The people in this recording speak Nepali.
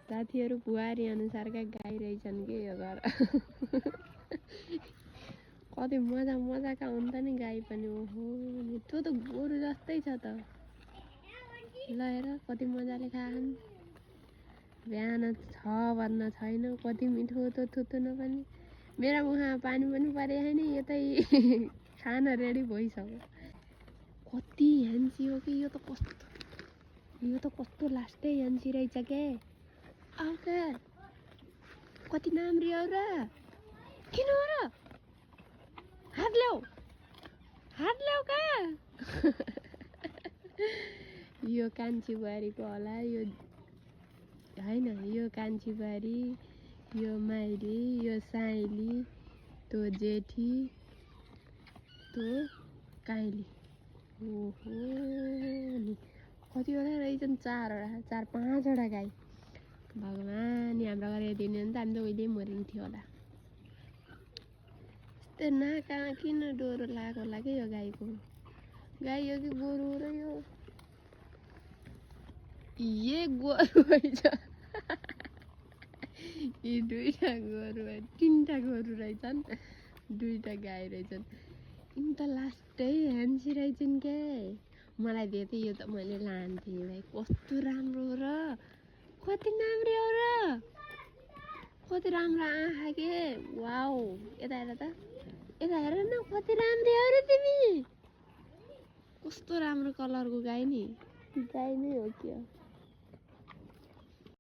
साथीहरू बुहारी अनुसारका गाई रहेछन् के यो घर कति मजाका हुन्छ नि गाई पनि ओहो त्यो त गोरु जस्तै छ त ल हेर कति मजाले खाछन् बिहान 6 बज्न छैन कति मिठो त थुत्न पनि मेरो मुखमा पानी पनि परे छैन यतै खाना रेडी भइसक्यो कति ह्यान्सी हो कि यो त कस्तो लास्टै ह्यान्सी रहेछ के आउ के कति नाम्री हो र किन हो र हात ल्याउ का यो कान्छी बुहारीको होला यो हैन यो कान्छी बुहारी यो माइली यो साइली त्यो जेठी त्यो काइली ओहो नि कतिवटा रहेछन् 4-5वटा गाई भगवान् हाम्रो घर यदि नि त हामी त उहिले मरिन्थ्यो होला यस्तो नाकमा किन डोरो लागेको होला कि यो गाईको गाई हो कि गोरु हो र यो ये गोरु रहेछ यी 2टा गोरु 3टा गोरु रहेछन् 2टा गाई रहेछन् यिनी त लास्टै ह्यान्सी रहेछन् के मलाई दिए त यो त मैले लान्थेँ भाइ कस्तो राम्रो हो र कति नाम्रे हो र कति राम्रो आँखा के वाउ यता हेर त यता हेर न कति राम्रो हो र तिमी कस्तो राम्रो कलरको गाई नि गाई नै हो क्या